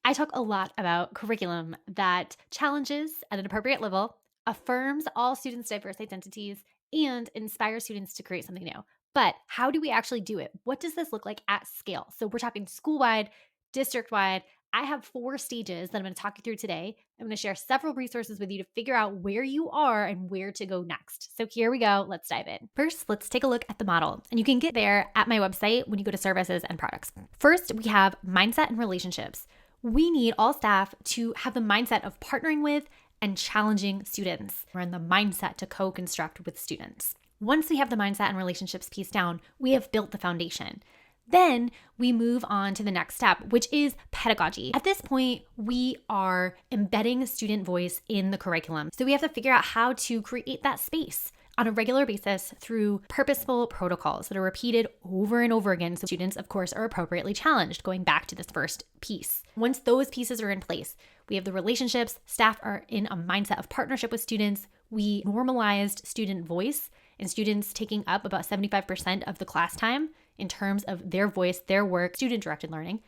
I talk a lot about curriculum that challenges at an appropriate level, affirms all students' diverse identities, and inspires students to create something new. But how do we actually do it? What does this look like at scale? So we're talking school wide, district wide. I have 4 stages that I'm going to talk you through today. I'm going to share several resources with you to figure out where you are and where to go next. So here we go. Let's dive in. First, let's take a look at the model. And you can get there at my website when you go to services and products. First, we have mindset and relationships. We need all staff to have the mindset of partnering with and challenging students. We're in the mindset to co-construct with students. Once we have the mindset and relationships piece down, we have built the foundation. Then we move on to the next step, which is pedagogy. At this point, we are embedding student voice in the curriculum. So we have to figure out how to create that space on a regular basis through purposeful protocols that are repeated over and over again. So students, of course, are appropriately challenged, going back to this first piece. Once those pieces are in place, we have the relationships, staff are in a mindset of partnership with students. We normalized student voice and students taking up about 75% of the class time in terms of their voice, their work, student-directed learning.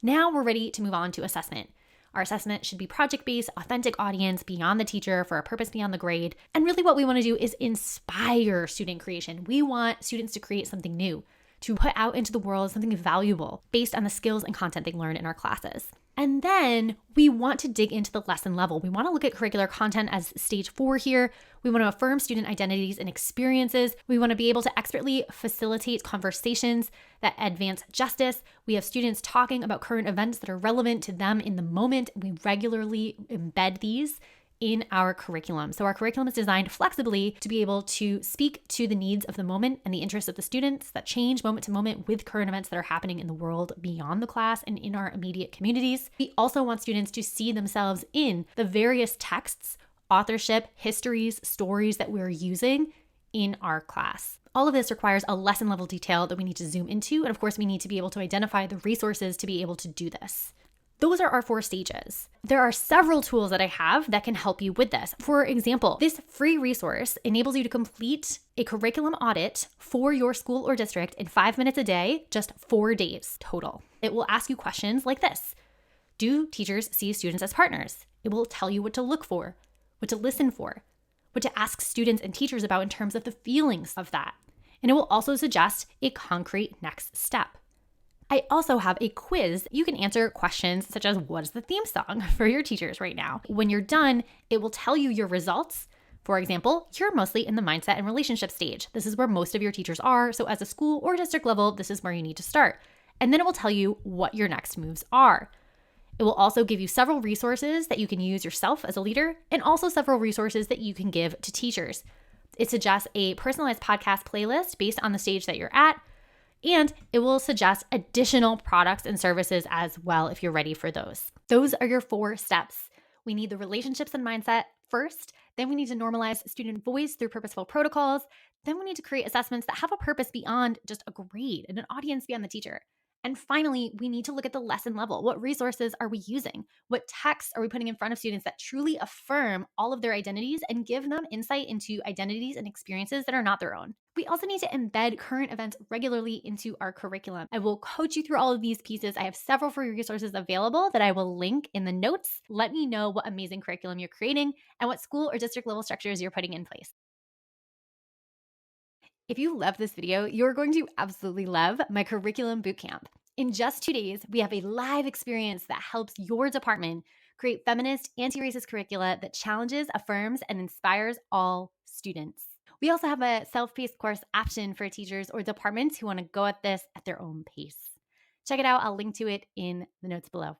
Now we're ready to move on to assessment. Our assessment should be project-based, authentic audience, beyond the teacher, for a purpose beyond the grade. And really what we want to do is inspire student creation. We want students to create something new, to put out into the world something valuable based on the skills and content they learn in our classes. And then we want to dig into the lesson level. We want to look at curricular content as stage 4 here. We want to affirm student identities and experiences. We want to be able to expertly facilitate conversations that advance justice. We have students talking about current events that are relevant to them in the moment. We regularly embed these in our curriculum. So our curriculum is designed flexibly to be able to speak to the needs of the moment and the interests of the students that change moment to moment with current events that are happening in the world beyond the class and in our immediate communities. We also want students to see themselves in the various texts, authorship, histories, stories that we're using in our class. All of this requires a lesson level detail that we need to zoom into. And of course, we need to be able to identify the resources to be able to do this. Those are our 4 stages. There are several tools that I have that can help you with this. For example, this free resource enables you to complete a curriculum audit for your school or district in 5 minutes a day, just 4 days total. It will ask you questions like this. Do teachers see students as partners? It will tell you what to look for, what to listen for, what to ask students and teachers about in terms of the feelings of that. And it will also suggest a concrete next step. I also have a quiz. You can answer questions such as, what is the theme song for your teachers right now? When you're done, it will tell you your results. For example, you're mostly in the mindset and relationship stage. This is where most of your teachers are. So as a school or district level, this is where you need to start. And then it will tell you what your next moves are. It will also give you several resources that you can use yourself as a leader, and also several resources that you can give to teachers. It suggests a personalized podcast playlist based on the stage that you're at. And it will suggest additional products and services as well if you're ready for those. Those are your 4 steps. We need the relationships and mindset first. Then we need to normalize student voice through purposeful protocols. Then we need to create assessments that have a purpose beyond just a grade and an audience beyond the teacher. And finally, we need to look at the lesson level. What resources are we using? What texts are we putting in front of students that truly affirm all of their identities and give them insight into identities and experiences that are not their own? We also need to embed current events regularly into our curriculum. I will coach you through all of these pieces. I have several free resources available that I will link in the notes. Let me know what amazing curriculum you're creating and what school or district level structures you're putting in place. If you love this video, you're going to absolutely love my curriculum bootcamp. In just 2 days, we have a live experience that helps your department create feminist, anti-racist curricula that challenges, affirms, and inspires all students. We also have a self-paced course option for teachers or departments who want to go at this at their own pace. Check it out. I'll link to it in the notes below.